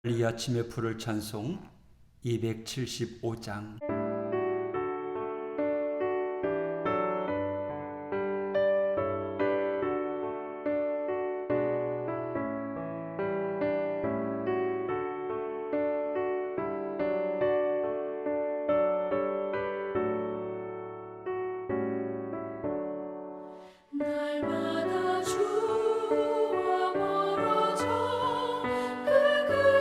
이 아침에 부를 찬송 275장. 날마다 주와 멀어져 그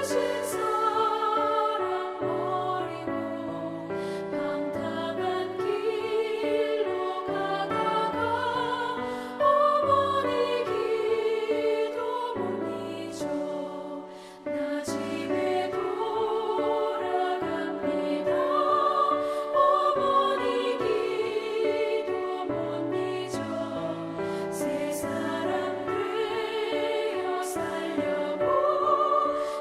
크신 사랑 버리고 방탕한 길로 가다가 어머니 기도 못 잊어 나 집에 돌아갑니다. 어머니 기도 못 잊어 새 사람 되어 살려고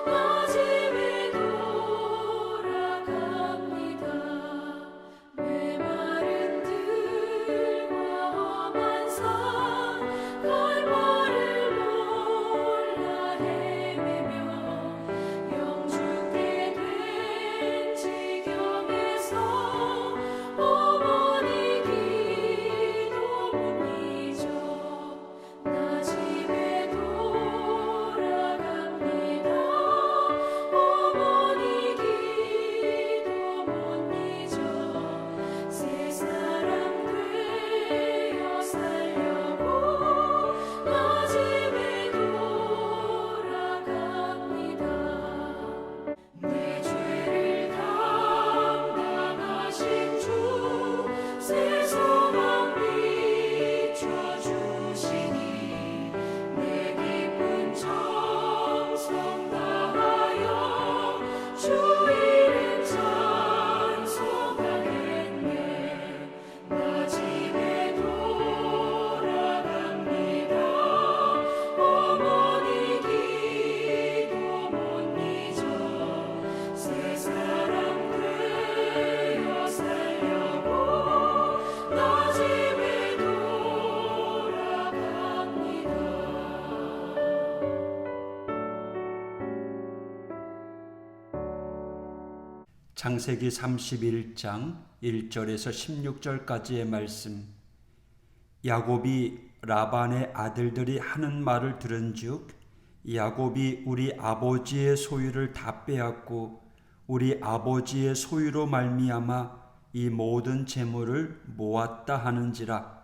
나 집에 돌아갑니다. 메마른 들과 험한 산 갈 바를 몰라 헤매며 영죽게 된 지경에서 어머니 기도 못 잊어 나 집에 돌아갑니다. 어머니 기도 못 잊어 새 사람 되어 살려고 나 집에 돌아갑니다. 내 죄를 담당하신 주 새 소망 비춰주시니 내 기쁜 정성 다하여 주 이름 찬송하겠네. 나 집에 돌아갑니다. 어머니 기도 못 잊어 새 사람 되어 살려고 나 집에 돌아갑니다. 창세기 31장 1절에서 16절까지의 말씀. 야곱이 라반의 아들들이 하는 말을 들은즉 야곱이 우리 아버지의 소유를 다 빼앗고 우리 아버지의 소유로 말미암아 이 모든 재물을 모았다 하는지라.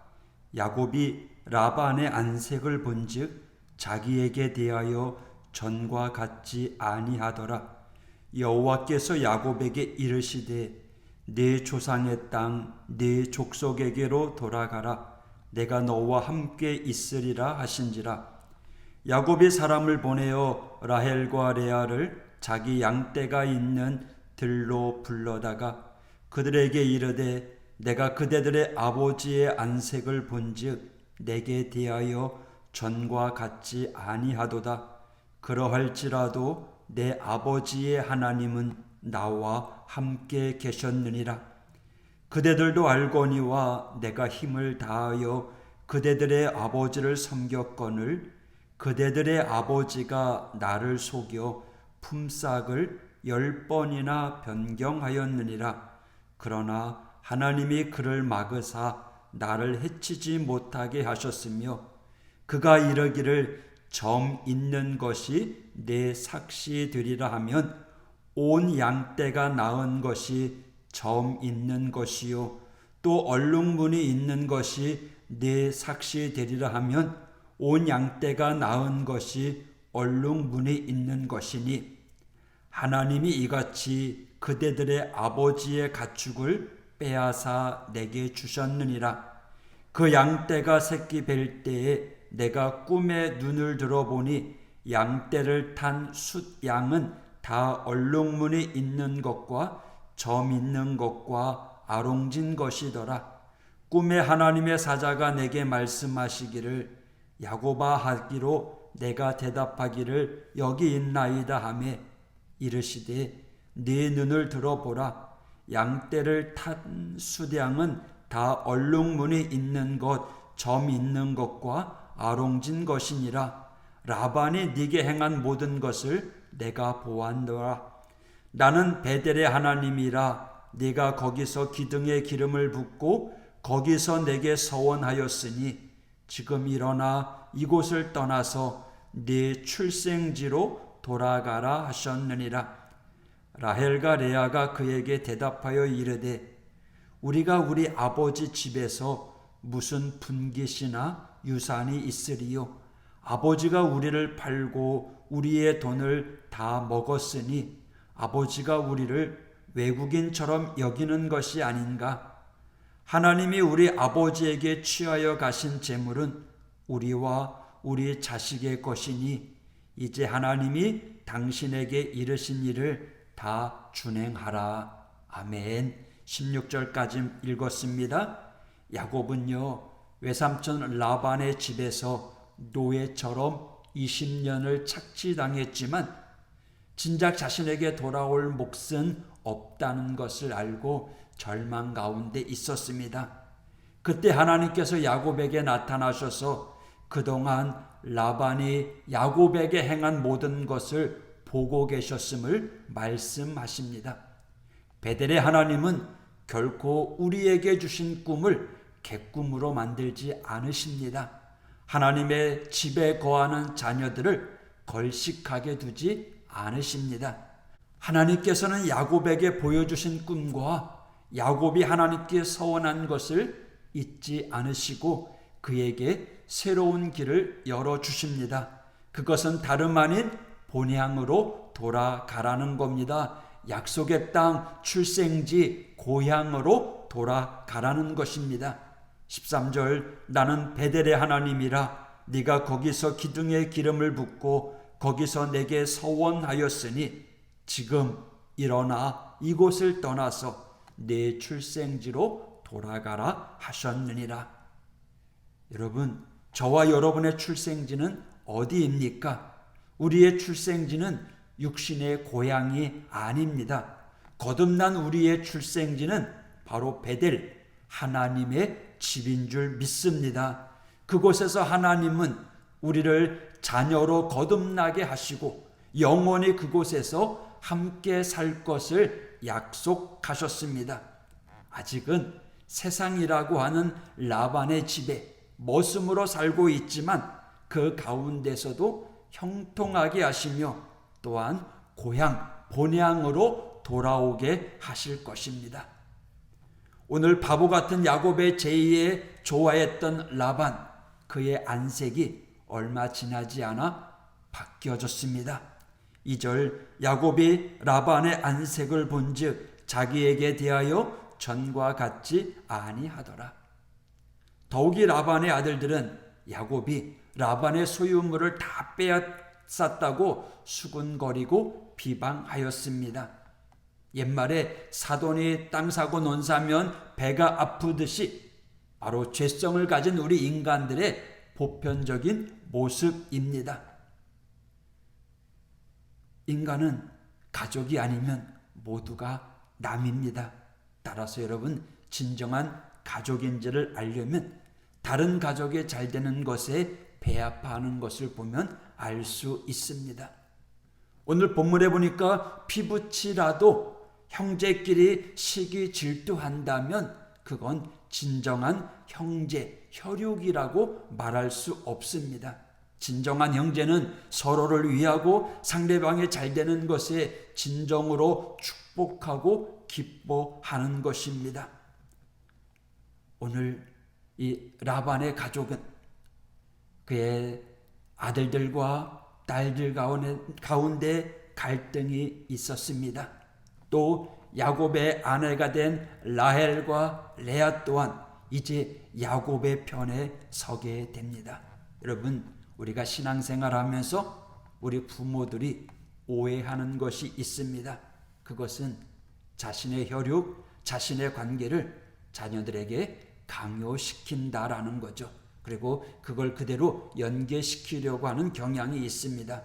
야곱이 라반의 안색을 본즉 자기에게 대하여 전과 같지 아니하더라. 여호와께서 야곱에게 이르시되 네 조상의 땅 네 족속에게로 돌아가라. 내가 너와 함께 있으리라 하신지라. 야곱이 사람을 보내어 라헬과 레아를 자기 양떼가 있는 들로 불러다가 그들에게 이르되 내가 그대들의 아버지의 안색을 본즉 내게 대하여 전과 같지 아니하도다. 그러할지라도 내 아버지의 하나님은 나와 함께 계셨느니라. 그대들도 알거니와 내가 힘을 다하여 그대들의 아버지를 섬겼거늘 그대들의 아버지가 나를 속여 품삯을 10번이나 변경하였느니라. 그러나 하나님이 그를 막으사 나를 해치지 못하게 하셨으며 그가 이르기를 점 있는 것이 내 삭시 되리라 하면 온 양떼가 낳은 것이 점 있는 것이요 또 얼룩무늬 있는 것이 내 삭시 되리라 하면 온 양떼가 낳은 것이 얼룩무늬 있는 것이니 하나님이 이같이 그대들의 아버지의 가축을 빼앗아 내게 주셨느니라. 그 양떼가 새끼 뵐 때에 내가 꿈에 눈을 들어보니 양떼를 탄 숫양은 다 얼룩무늬 있는 것과 점 있는 것과 아롱진 것이더라. 꿈에 하나님의 사자가 내게 말씀하시기를 야곱아 하기로 내가 대답하기를 여기 있나이다 하매 이르시되 네 눈을 들어보라. 양떼를 탄 숫양은 다 얼룩무늬 있는 것, 점 있는 것과 아롱진 것이니라. 라반이 네게 행한 모든 것을 내가 보았노라. 나는 베델의 하나님이라. 네가 거기서 기둥에 기름을 붓고 거기서 내게 서원하였으니 지금 일어나 이곳을 떠나서 네 출생지로 돌아가라 하셨느니라. 라헬과 레아가 그에게 대답하여 이르되 우리가 우리 아버지 집에서 무슨 분깃이나 유산이 있으리요. 아버지가 우리를 팔고 우리의 돈을 다 먹었으니 아버지가 우리를 외국인처럼 여기는 것이 아닌가. 하나님이 우리 아버지에게 취하여 가신 재물은 우리와 우리 자식의 것이니 이제 하나님이 당신에게 이르신 일을 다 준행하라. 아멘. 16절까지 읽었습니다. 야곱은요, 외삼촌 라반의 집에서 노예처럼 20년을 착취당했지만 진작 자신에게 돌아올 몫은 없다는 것을 알고 절망 가운데 있었습니다. 그때 하나님께서 야곱에게 나타나셔서 그동안 라반이 야곱에게 행한 모든 것을 보고 계셨음을 말씀하십니다. 베델의 하나님은 결코 우리에게 주신 꿈을 객꿈으로 만들지 않으십니다. 하나님의 집에 거하는 자녀들을 걸식하게 두지 않으십니다. 하나님께서는 야곱에게 보여주신 꿈과 야곱이 하나님께 서원한 것을 잊지 않으시고 그에게 새로운 길을 열어주십니다. 그것은 다름 아닌 본향으로 돌아가라는 겁니다. 약속의 땅, 출생지, 고향으로 돌아가라는 것입니다. 13절 나는 베델의 하나님이라. 네가 거기서 기둥에 기름을 붓고 거기서 내게 서원하였으니 지금 일어나 이곳을 떠나서 내 출생지로 돌아가라 하셨느니라. 여러분, 저와 여러분의 출생지는 어디입니까? 우리의 출생지는 육신의 고향이 아닙니다. 거듭난 우리의 출생지는 바로 베델, 하나님의 집인 줄 믿습니다. 그곳에서 하나님은 우리를 자녀로 거듭나게 하시고 영원히 그곳에서 함께 살 것을 약속하셨습니다. 아직은 세상이라고 하는 라반의 집에 머슴으로 살고 있지만 그 가운데서도 형통하게 하시며 또한 고향, 본향으로 돌아오게 하실 것입니다. 오늘 바보 같은 야곱의 제의에 좋아했던 라반, 그의 안색이 얼마 지나지 않아 바뀌어졌습니다. 2절 야곱이 라반의 안색을 본즉 자기에게 대하여 전과 같지 아니하더라. 더욱이 라반의 아들들은 야곱이 라반의 소유물을 다 빼앗았다고 수군거리고 비방하였습니다. 옛말에 사돈이 땅 사고 논 사면 배가 아프듯이 바로 죄성을 가진 우리 인간들의 보편적인 모습입니다. 인간은 가족이 아니면 모두가 남입니다. 따라서 여러분, 진정한 가족인지를 알려면 다른 가족이 잘 되는 것에 배아파하는 것을 보면 알 수 있습니다. 오늘 본문에 보니까 피부치라도 형제끼리 시기 질투한다면 그건 진정한 형제, 혈육이라고 말할 수 없습니다. 진정한 형제는 서로를 위하고 상대방이 잘 되는 것에 진정으로 축복하고 기뻐하는 것입니다. 오늘 이 라반의 가족은 그의 아들들과 딸들 가운데 갈등이 있었습니다. 또 야곱의 아내가 된 라헬과 레아 또한 이제 야곱의 편에 서게 됩니다. 여러분, 우리가 신앙생활하면서 우리 부모들이 오해하는 것이 있습니다. 그것은 자신의 혈육, 자신의 관계를 자녀들에게 강요시킨다라는 거죠. 그리고 그걸 그대로 연계시키려고 하는 경향이 있습니다.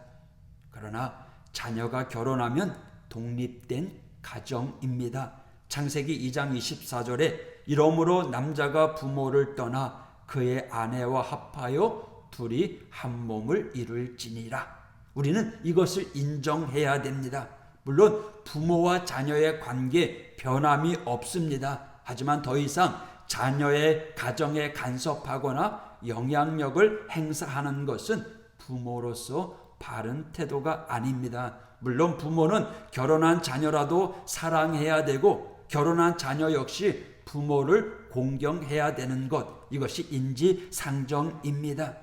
그러나 자녀가 결혼하면 독립된 가정입니다. 창세기 2장 24절에 이러므로 남자가 부모를 떠나 그의 아내와 합하여 둘이 한 몸을 이룰지니라. 우리는 이것을 인정해야 됩니다. 물론 부모와 자녀의 관계 변함이 없습니다. 하지만 더 이상 자녀의 가정에 간섭하거나 영향력을 행사하는 것은 부모로서 바른 태도가 아닙니다. 물론 부모는 결혼한 자녀라도 사랑해야 되고 결혼한 자녀 역시 부모를 공경해야 되는 것, 이것이 인지상정입니다.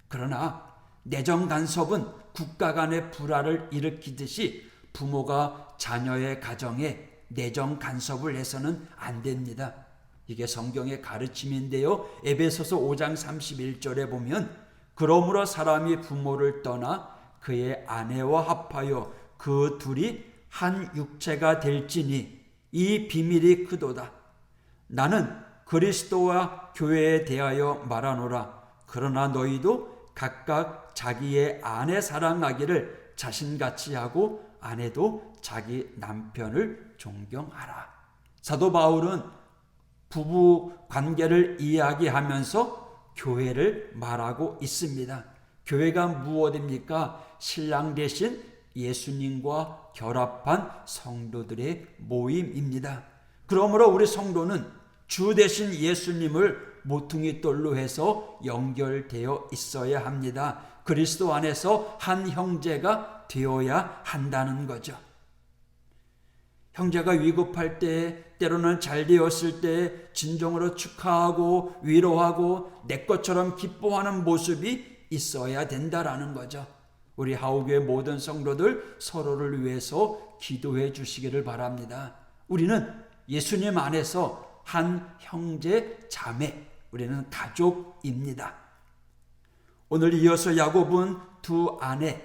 그러나 내정 간섭은 국가 간의 불화를 일으키듯이 부모가 자녀의 가정에 내정 간섭을 해서는 안 됩니다. 이게 성경의 가르침인데요. 에베소서 5장 31절에 보면 그러므로 사람이 부모를 떠나 그의 아내와 합하여 그 둘이 한 육체가 될지니 이 비밀이 크도다. 나는 그리스도와 교회에 대하여 말하노라. 그러나 너희도 각각 자기의 아내 사랑하기를 자신같이 하고 아내도 자기 남편을 존경하라. 사도 바울은 부부 관계를 이야기하면서 교회를 말하고 있습니다. 교회가 무엇입니까? 신랑 대신 예수님과 결합한 성도들의 모임입니다. 그러므로 우리 성도는 주 대신 예수님을 모퉁이 돌로 해서 연결되어 있어야 합니다. 그리스도 안에서 한 형제가 되어야 한다는 거죠. 형제가 위급할 때, 때로는 잘 되었을 때 진정으로 축하하고 위로하고 내 것처럼 기뻐하는 모습이 있어야 된다라는 거죠. 우리 하우교의 모든 성도들 서로를 위해서 기도해 주시기를 바랍니다. 우리는 예수님 안에서 한 형제 자매, 우리는 가족입니다. 오늘 이어서 야곱은 두 아내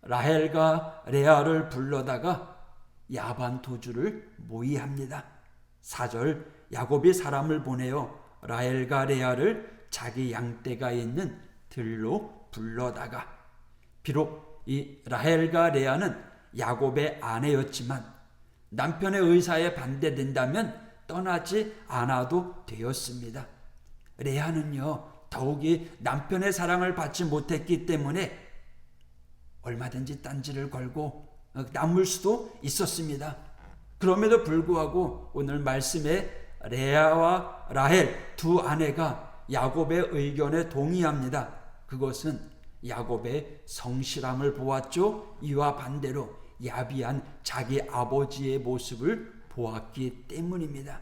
라헬과 레아를 불러다가 야반 토주를 모의합니다. 4절, 야곱이 사람을 보내어 라헬과 레아를 자기 양떼가 있는 들로 불러다가, 비록 이 라헬과 레아는 야곱의 아내였지만 남편의 의사에 반대된다면 떠나지 않아도 되었습니다. 레아는요, 더욱이 남편의 사랑을 받지 못했기 때문에 얼마든지 딴지를 걸고 남을 수도 있었습니다. 그럼에도 불구하고 오늘 말씀에 레아와 라헬 두 아내가 야곱의 의견에 동의합니다. 그것은 야곱의 성실함을 보았죠. 이와 반대로 야비한 자기 아버지의 모습을 보았기 때문입니다.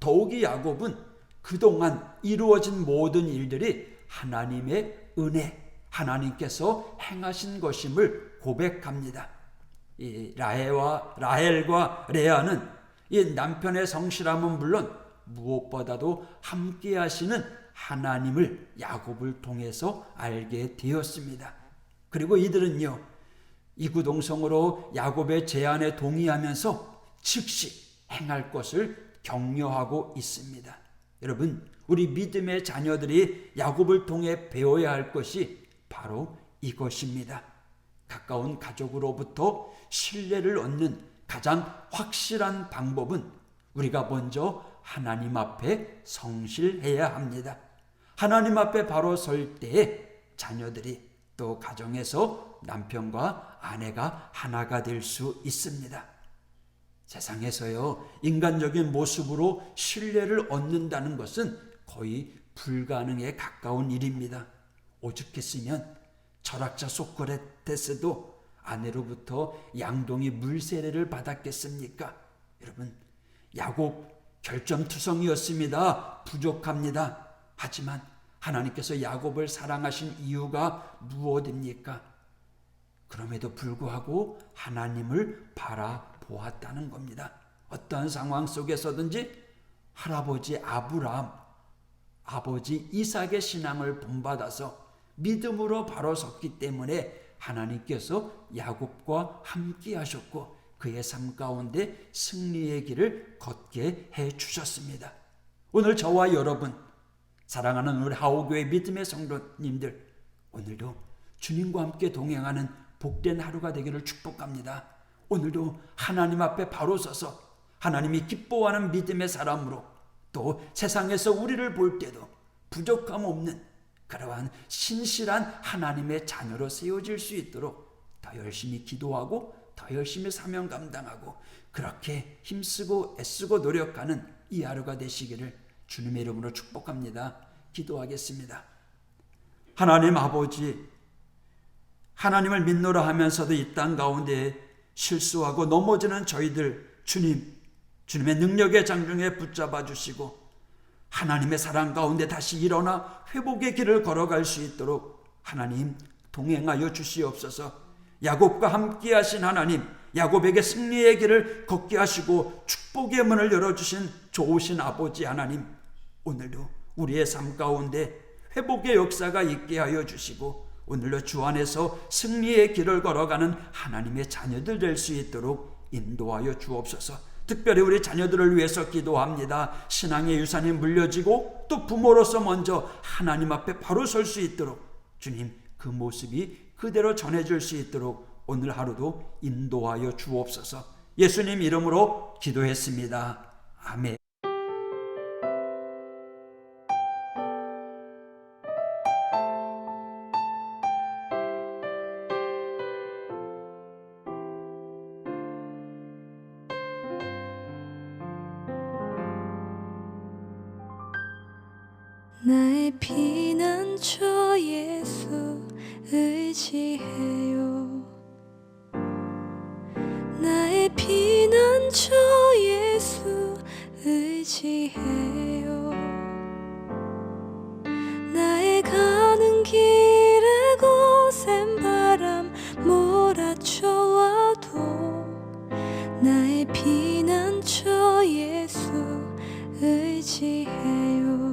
더욱이 야곱은 그동안 이루어진 모든 일들이 하나님의 은혜, 하나님께서 행하신 것임을 고백합니다. 이 라헬과 레아는 이 남편의 성실함은 물론 무엇보다도 함께 하시는 하나님을 야곱을 통해서 알게 되었습니다. 그리고 이들은요, 이구동성으로 야곱의 제안에 동의하면서 즉시 행할 것을 격려하고 있습니다. 여러분, 우리 믿음의 자녀들이 야곱을 통해 배워야 할 것이 바로 이것입니다. 가까운 가족으로부터 신뢰를 얻는 가장 확실한 방법은 우리가 먼저 하나님 앞에 성실해야 합니다. 하나님 앞에 바로 설 때에 자녀들이 또 가정에서 남편과 아내가 하나가 될 수 있습니다. 세상에서요, 인간적인 모습으로 신뢰를 얻는다는 것은 거의 불가능에 가까운 일입니다. 오죽했으면 철학자 소크라테스도 아내로부터 양동이 물세례를 받았겠습니까? 여러분, 야곱 결점투성이었습니다. 부족합니다. 하지만 하나님께서 야곱을 사랑하신 이유가 무엇입니까? 그럼에도 불구하고 하나님을 바라보았다는 겁니다. 어떠한 상황 속에서든지 할아버지 아브라함, 아버지 이삭의 신앙을 본받아서 믿음으로 바로 섰기 때문에 하나님께서 야곱과 함께 하셨고 그의 삶 가운데 승리의 길을 걷게 해 주셨습니다. 오늘 저와 여러분, 사랑하는 우리 하우교회 믿음의 성도님들, 오늘도 주님과 함께 동행하는 복된 하루가 되기를 축복합니다. 오늘도 하나님 앞에 바로 서서 하나님이 기뻐하는 믿음의 사람으로, 또 세상에서 우리를 볼 때도 부족함 없는 그러한 신실한 하나님의 자녀로 세워질 수 있도록 더 열심히 기도하고 더 열심히 사명 감당하고 그렇게 힘쓰고 애쓰고 노력하는 이 하루가 되시기를 주님의 이름으로 축복합니다. 기도하겠습니다. 하나님 아버지, 하나님을 믿노라 하면서도 이 땅 가운데 실수하고 넘어지는 저희들 주님의 능력의 장중에 붙잡아 주시고 하나님의 사랑 가운데 다시 일어나 회복의 길을 걸어갈 수 있도록 하나님 동행하여 주시옵소서. 야곱과 함께 하신 하나님, 야곱에게 승리의 길을 걷게 하시고 축복의 문을 열어주신 좋으신 아버지 하나님, 오늘도 우리의 삶 가운데 회복의 역사가 있게 하여 주시고 오늘도 주 안에서 승리의 길을 걸어가는 하나님의 자녀들 될 수 있도록 인도하여 주옵소서. 특별히 우리 자녀들을 위해서 기도합니다. 신앙의 유산이 물려지고 또 부모로서 먼저 하나님 앞에 바로 설 수 있도록 주님 그 모습이 그대로 전해질 수 있도록 오늘 하루도 인도하여 주옵소서. 예수님 이름으로 기도했습니다. 아멘. 나의 피난처 예수 의지해요. 나의 피난처 예수 의지해요. 나의 가는 길에 거센 바람 몰아쳐와도 나의 피난처 예수 의지해요.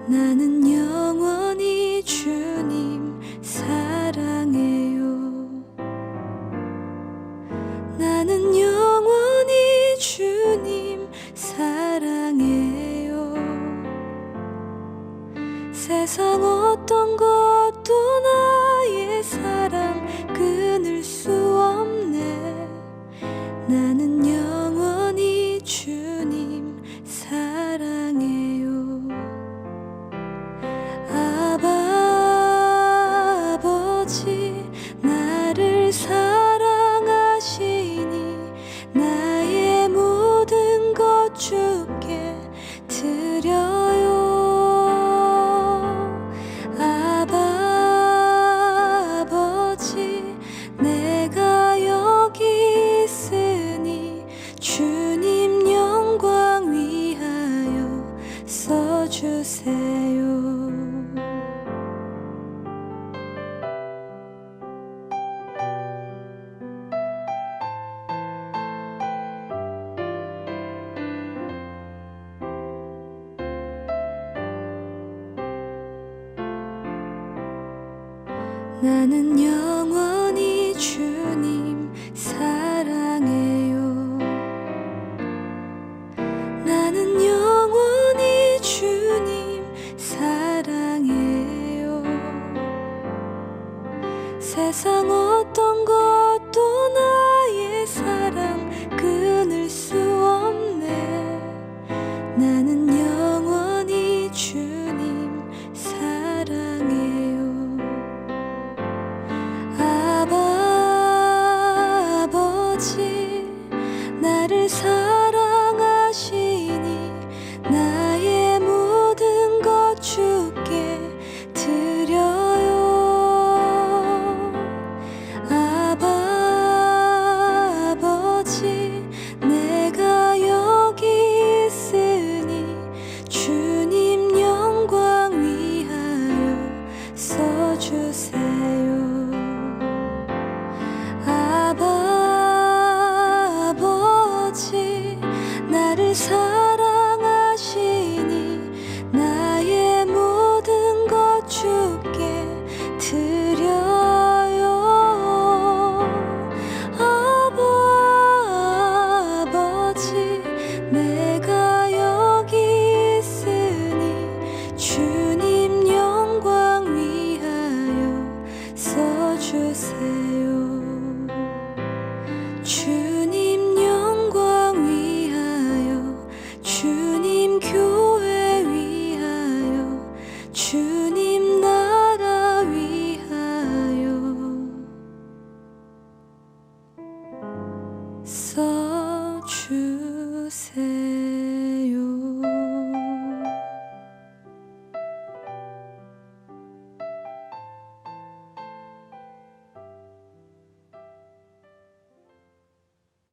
나는 영원히 주님 사랑해요. 나는 영원히 주님 사랑해요. 세상 어떤 것도 나의 사랑 끊을 수 없네. 나는 영원히 주님 사랑해요. 아버지 나를 사랑하시니 나의 모든 것 주께 드려요. 아버지 내가 여기 있으니 주님 영광 위하여 써주세요. 나는 영원히 주님 사랑해요. 나는 영원히 주님 사랑해요. 세상